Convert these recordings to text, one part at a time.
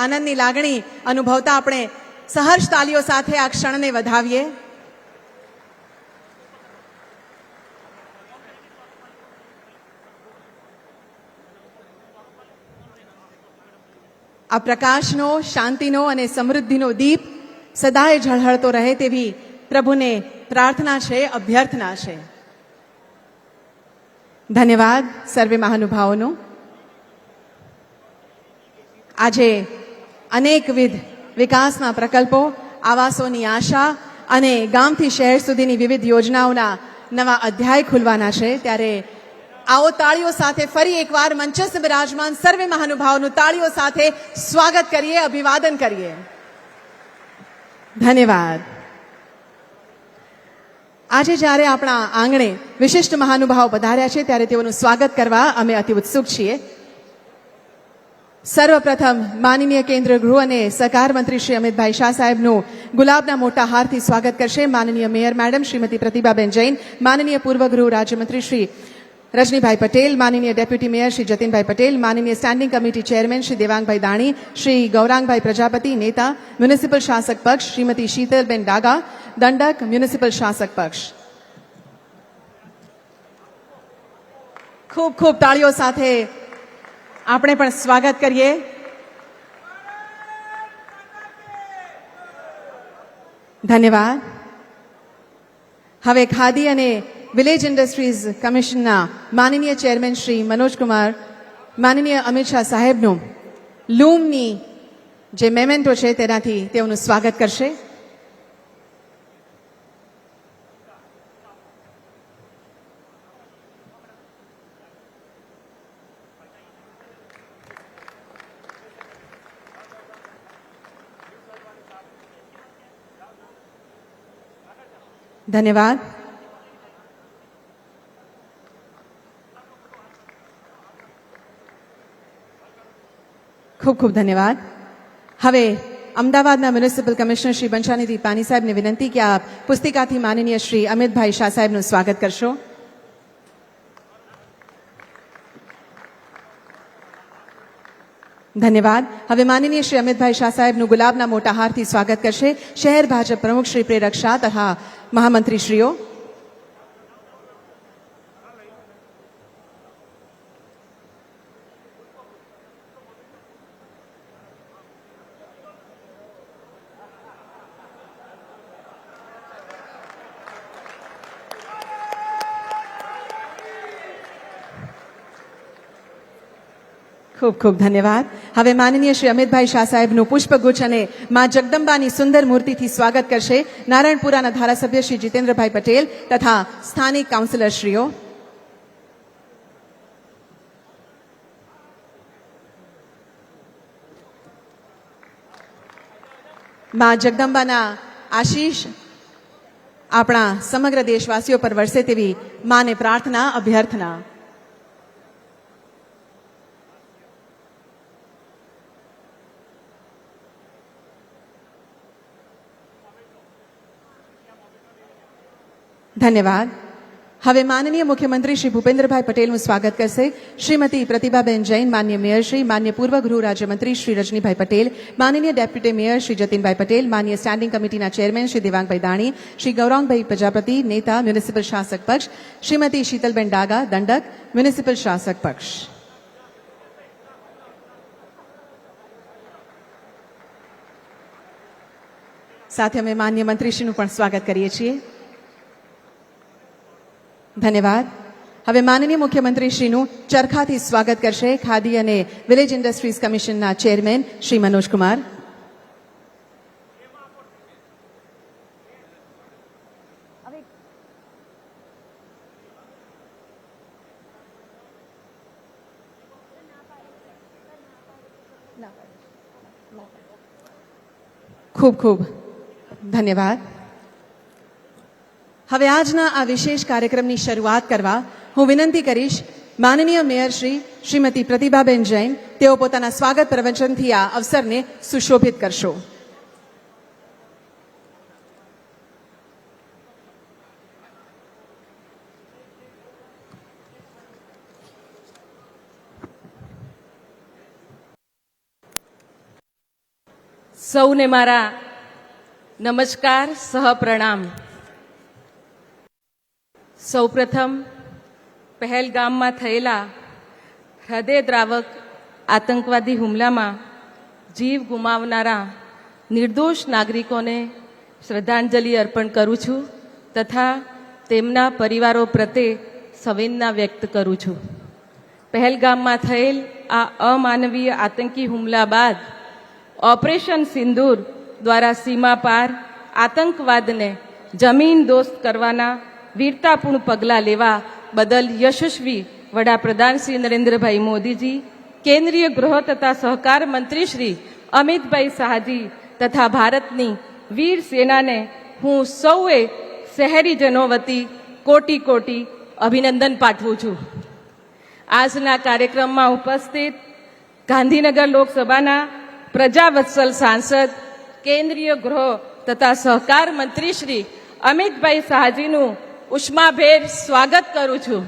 આનંદની લાગણી અનુભવતા આપણે સહર્ષ તાલીઓ સાથે આ ક્ષણને વધાવીએ. આ પ્રકાશનો, શાંતિનો અને સમૃદ્ધિનો દીપ સદાય ઝળહળતો રહે તેવી પ્રભુને પ્રાર્થના છે, અભ્યર્થના છે. ધન્યવાદ સર્વે મહાનુભાવોનો. આજે અનેકવિધ વિકાસના પ્રકલ્પો, આવાસોની આશા અને ગામથી શહેર સુધીની વિવિધ યોજનાઓના નવા અધ્યાય ખુલવાના છે. ત્યારે આવો તાળીઓ સાથે ફરી એકવાર મંચસ્થ બિરાજમાન સર્વે મહાનુભાવોનું તાળીઓ સાથે સ્વાગત કરીએ, અભિવાદન કરીએ. ધન્યવાદ. આજે જ્યારે આપણા આંગણે વિશિષ્ટ મહાનુભાવો પધાર્યા છે ત્યારે તેઓનું સ્વાગત કરવા અમે અતિ ઉત્સુક છીએ. સર્વપ્રથમ માનનીય કેન્દ્ર ગૃહ અને સહકાર મંત્રી શ્રી અમિતભાઈ શાહ સાહેબનું ગુલાબના મોટા હારથી સ્વાગત કરશે માનનીય મેયર મેડમ શ્રીમતી પ્રતિભાબેન જૈન, માનનીય પૂર્વ ગૃહ રાજ્યમંત્રી શ્રી રજનીભાઈ પટેલ, માનનીય ડેપ્યુટી મેયર શ્રી જતીનભાઈ પટેલ, માનનીય standing committee chairman Shri Devangbhai Dani, Shri Gaurangbhai Prajapati, નેતા મ્યુનિસિપલ શાસક પક્ષ શ્રીમતી શીતલબેન ડાગા, દંડક મ્યુનિસિપલ શાસક પક્ષ. ખૂબ ખૂબ તાળીઓ સાથે આપણે પણ સ્વાગત કરીએ. ધન્યવાદ. હવે ખાદી અને વિલેજ ઇન્ડસ્ટ્રીઝ કમિશનના માનનીય ચેરમેન શ્રી મનોજકુમાર, માનનીય અમિત શાહ સાહેબનું લૂમની જે મેમેન્ટો છે તેનાથી તેઓનું સ્વાગત કરશે. ધન્યવાદ. ખૂબ ખૂબ ધન્યવાદ. હવે અમદાવાદના મ્યુનિસિપલ કમિશનર શ્રી બંછાનિધિ પાની સાહેબને વિનંતી કે આપ પુસ્તિકાથી માનનીય શ્રી અમિતભાઈ શાહ સાહેબનું સ્વાગત કરશો. ધન્યવાદ. હવે માનનીય શ્રી અમિતભાઈ શાહ સાહેબનું ગુલાબના મોટા હારથી સ્વાગત કરશે શહેર ભાજપ પ્રમુખ શ્રી પ્રેરક શાહ તથા મહામંત્રીશ્રીઓ. ખૂબ ખૂબ ધન્યવાદ. હવે માનનીય શ્રી અમિતભાઈ શાહ સાહેબનું પુષ્પગુચ્છ અને મા જગદંબાની સુંદર મૂર્તિથી સ્વાગત કરશે નારાયણપુરાના ધારાસભ્ય શ્રી જીતેન્દ્રભાઈ પટેલ તથા સ્થાનિક કાઉન્સિલરશ્રીઓ. મા જગદંબાના આશીષ આપણા સમગ્ર દેશવાસીઓ પર વરસે તેવી માને પ્રાર્થના, અભ્યર્થના. ધન્યવાદ. હવે માનનીય મુખ્યમંત્રી શ્રી ભૂપેન્દ્રભાઈ પટેલનું સ્વાગત કરશે શ્રીમતી પ્રતિભાબેન જૈન, માન્ય મેયરશ્રી, માન્ય પૂર્વ ગૃહ રાજ્યમંત્રી શ્રી રજનીભાઈ પટેલ, માનનીય ડેપ્યુટી મેયર શ્રી જતીનભાઈ પટેલ, માન્ય સ્ટેન્ડિંગ કમિટીના ચેરમેન શ્રી દેવાંગભાઈ દાણી, શ્રી ગૌરાંગભાઈ પ્રજાપતિ, નેતા મ્યુનિસિપલ શાસક પક્ષ શ્રીમતી શીતલબેન ડાગા, દંડક મ્યુનિસિપલ શાસક પક્ષ. સાથે અમે માન્ય મંત્રીશ્રીનું પણ સ્વાગત કરીએ છીએ. ધન્યવાદ. હવે માનનીય મુખ્યમંત્રીશ્રીનું ચરખાથી સ્વાગત કરશે ખાદી અને વિલેજ ઇન્ડસ્ટ્રીઝ કમિશનના ચેરમેન શ્રી મનોજકુમાર. ખૂબ ખૂબ ધન્યવાદ. હવે આજના આ વિશેષ કાર્યક્રમની શરૂઆત કરવા હું વિનંતી કરીશ માનનીય મેયર શ્રીમતી પ્રતિભાબેન જૈન. તેઓ પોતાના સ્વાગત પ્રવચનથી આ અવસરને સુશોભિત કરશો. સૌને મારા નમસ્કાર સહ પ્રણામ. સૌપ્રથમ પહેલગામમાં થયેલા હૃદયદ્રાવક આતંકવાદી હુમલામાં જીવ ગુમાવનારા નિર્દોષ નાગરિકોને શ્રદ્ધાંજલિ અર્પણ કરું છું તથા તેમના પરિવારો પ્રત્યે સંવેદના વ્યક્ત કરું છું. પહેલગામમાં થયેલ આ અમાનવીય આતંકી હુમલા બાદ ઓપરેશન સિંદૂર દ્વારા સીમા પાર આતંકવાદને જમીન દોસ્ત કરવાના વીરતાપૂર્ણ પગલાં લેવા બદલ યશસ્વી વડાપ્રધાન શ્રી નરેન્દ્રભાઈ મોદીજી, કેન્દ્રીય ગૃહ તથા સહકાર મંત્રી શ્રી અમિતભાઈ શાહજી તથા ભારતની વીર સેનાને હું સૌએ શહેરીજનો વતી કોટી કોટી અભિનંદન પાઠવું છું. આજના કાર્યક્રમમાં ઉપસ્થિત ગાંધીનગર લોકસભાના પ્રજાવત્સલ સાંસદ, કેન્દ્રીય ગૃહ તથા સહકાર મંત્રી શ્રી અમિતભાઈ શાહજીનું ઉષ્માભેર સ્વાગત કરું છું.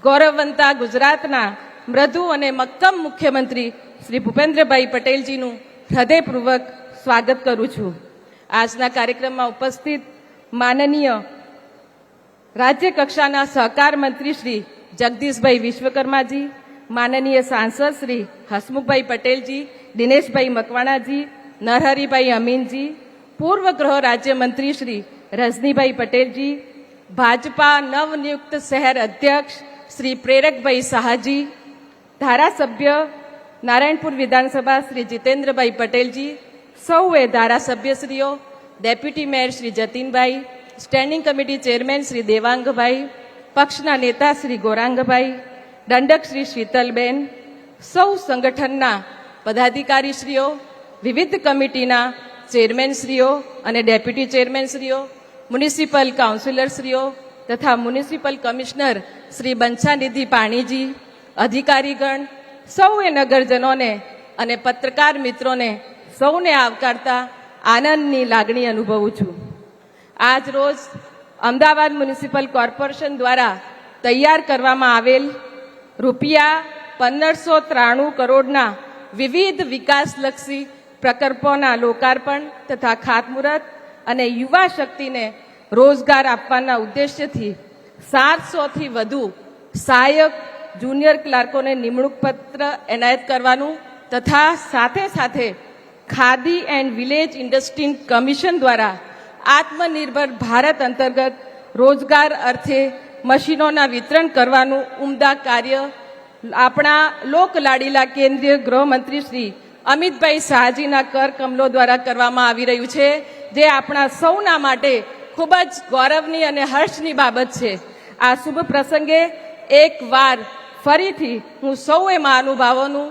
ગૌરવવંતા ગુજરાતના મૃદુ અને મક્કમ મુખ્યમંત્રી શ્રી ભૂપેન્દ્રભાઈ પટેલજીનું હૃદયપૂર્વક સ્વાગત કરું છું. આજના કાર્યક્રમમાં ઉપસ્થિત માનનીય રાજ્ય કક્ષાના સહકાર મંત્રી શ્રી જગદીશભાઈ વિશ્વકર્માજી, માનનીય સાંસદ શ્રી હસમુખભાઈ પટેલજી, દિનેશભાઈ મકવાણાજી, નરહરીભાઈ અમીનજી, પૂર્વ ગૃહ રાજ્યમંત્રી શ્રી રજનીભાઈ પટેલજી, ભાજપા નવનિયુક્ત શહેર અધ્યક્ષ શ્રી પ્રેરકભાઈ શાહજી, ધારાસભ્ય નારાયણપુર વિધાનસભા શ્રી જીતેન્દ્રભાઈ પટેલજી, સૌએ ધારાસભ્યશ્રીઓ, ડેપ્યુટી મેયર શ્રી જતીનભાઈ, standing committee chairman Shri Devangbhai, પક્ષના નેતા શ્રી ગોરાંગભાઈ, દંડક શ્રી શીતલબેન, સૌ સંગઠનના પદાધિકારીશ્રીઓ, વિવિધ કમિટીના ચેરમેનશ્રીઓ અને ડેપ્યુટી ચેરમેનશ્રીઓ, મ્યુનિસિપલ કાઉન્સિલરશ્રીઓ તથા મ્યુનિસિપલ કમિશનર શ્રી બંછાનિધિ પાણીજી, અધિકારીગણ, સૌએ નગરજનોને અને પત્રકાર મિત્રોને સૌને આવકારતા આનંદની લાગણી અનુભવું છું. આજ રોજ અમદાવાદ મ્યુનિસિપલ કોર્પોરેશન દ્વારા તૈયાર કરવામાં આવેલ રૂપિયા 1593 કરોડના વિવિધ વિકાસલક્ષી પ્રકલ્પોના લોકાર્પણ તથા ખાતમુહૂર્ત અને યુવા શક્તિને રોજગાર આપવાના ઉદ્દેશ્યથી 700થી વધુ સહાયક જુનિયર ક્લાર્કોને નિમણૂક પત્ર એનાયત કરવાનું તથા સાથે સાથે khadi and village industry commission દ્વારા આત્મનિર્ભર ભારત અંતર્ગત રોજગાર અર્થે મશીનોના વિતરણ કરવાનું ઉમદા કાર્ય આપણા લોકલાડીલા કેન્દ્રીય ગૃહમંત્રી શ્રી અમિતભાઈ શાહજીના કર કમલો દ્વારા કરવામાં આવી રહ્યું છે, જે આપણા સૌના માટે ખૂબ જ ગૌરવની અને હર્ષની બાબત છે. આ શુભ પ્રસંગે એક વાર ફરીથી હું સૌએ મહાનુભાવોનું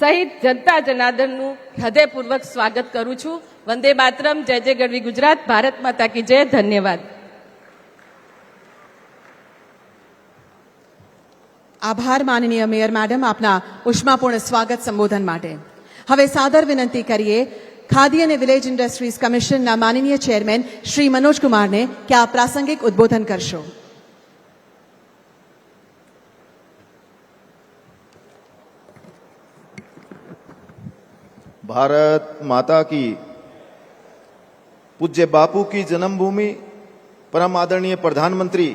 સહિત જનતા જનાર્દનનું હૃદયપૂર્વક સ્વાગત કરું છું. વંદે માતરમ, જય જય ગરવી ગુજરાત, ભારત માતા કી જય. ધન્યવાદ. આભાર માનનીય મેયર મેડમ આપના ઉષ્માપૂર્ણ સ્વાગત સંબોધન માટે. હવે સાદર વિનંતી કરીએ ખાદી અને વિલેજ ઇન્ડસ્ટ્રીઝ કમિશનના માનનીય ચેરમેન શ્રી મનોજ કુમારને કે આ પ્રાસંગિક ઉદ્બોધન કરશો. भारत माता की, पूज्य बापू की जन्मभूमि, परम आदरणीय प्रधानमंत्री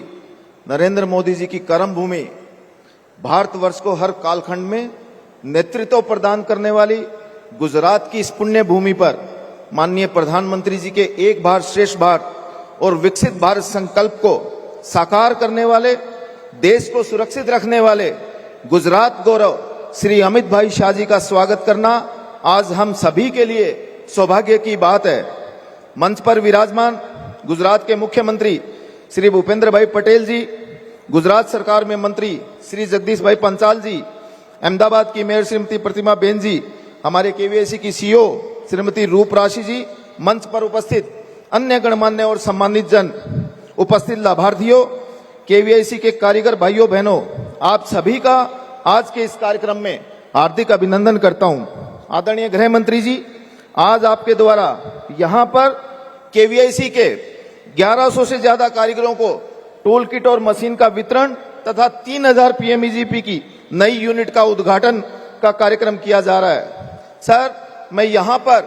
नरेंद्र मोदी जी की कर्म भूमि, भारतवर्ष को हर कालखंड में नेतृत्व प्रदान करने वाली गुजरात की इस पुण्य भूमि पर माननीय प्रधानमंत्री जी के एक भारत श्रेष्ठ भारत और विकसित भारत संकल्प को साकार करने वाले, देश को सुरक्षित रखने वाले गुजरात गौरव श्री अमित भाई शाह जी का स्वागत करना आज हम सभी के लिए सौभाग्य की बात है. मंच पर विराजमान गुजरात के मुख्यमंत्री श्री भूपेंद्र भाई पटेल जी, गुजरात सरकार में मंत्री श्री जगदीश भाई पंचाल जी, अहमदाबाद की मेयर श्रीमती प्रतिमा बेन जी, हमारे केवीआईसी की सीईओ श्रीमती रूप राशि जी, मंच पर उपस्थित अन्य गणमान्य और सम्मानित जन, उपस्थित लाभार्थियों, केवीआईसी के कारीगर भाइयों बहनों, आप सभी का आज के इस कार्यक्रम में हार्दिक अभिनंदन करता हूं. आदरणीय गृह मंत्री जी, आज आपके द्वारा यहां पर केवीआईसी के 1100 से ज्यादा कारीगरों को टूल किट और मशीन का वितरण तथा 3000 पीएमईजीपी की नई यूनिट का उद्घाटन का कार्यक्रम किया जा रहा है. सर, मैं यहां पर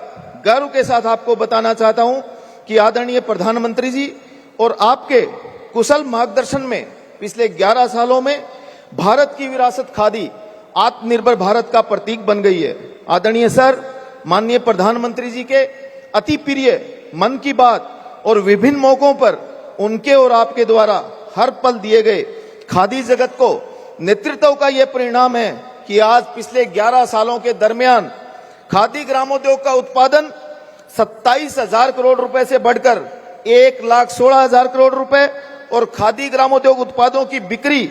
गर्व के साथ आपको बताना चाहता हूं कि आदरणीय प्रधानमंत्री जी और आपके कुशल मार्गदर्शन में पिछले 11 सालों में भारत की विरासत खादी आत्मनिर्भर भारत का प्रतीक बन गई है। आदरणीय सर, माननीय प्रधानमंत्री जी के अति प्रिय मन की बात और विभिन्न मौकों पर उनके और आपके द्वारा हर पल दिए गए खादी जगत को नेतृत्व का यह परिणाम है कि आज पिछले 11 सालों के दरमियान खादी ग्रामोद्योग का उत्पादन 27,000 करोड़ रुपए से बढ़कर 1,16,000 करोड़ रुपए और खादी ग्रामोद्योग उत्पादों की बिक्री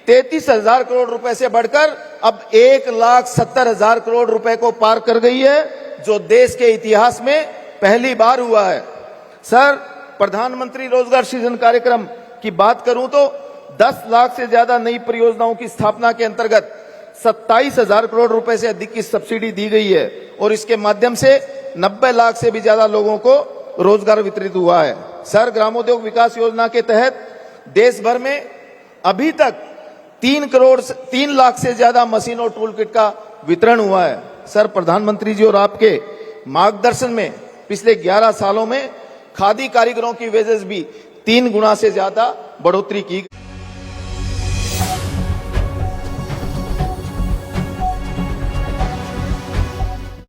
33,000 करोड़ रुपए से बढ़कर अब 1,70,000 करोड़ रुपए को पार कर गई है, जो देश के इतिहास में पहली बार हुआ है। सर, प्रधानमंत्री रोजगार सृजन कार्यक्रम की बात करूं तो 10 लाख से ज्यादा नई परियोजनाओं की स्थापना के अंतर्गत 27,000 करोड़ रुपए से अधिक की सब्सिडी दी गई है और इसके माध्यम से 90 लाख से भी ज्यादा लोगों को रोजगार वितरित हुआ है। सर, ग्रामोद्योग विकास योजना के तहत देश भर में अभी तक 3 लाख से ज्यादा मशीन और टूल किट का वितरण हुआ है। सर, प्रधानमंत्री जी और आपके मार्गदर्शन में पिछले 11 सालों में खादी कारीगरों की वेजेस भी 3 गुना से ज्यादा बढ़ोतरी की गई।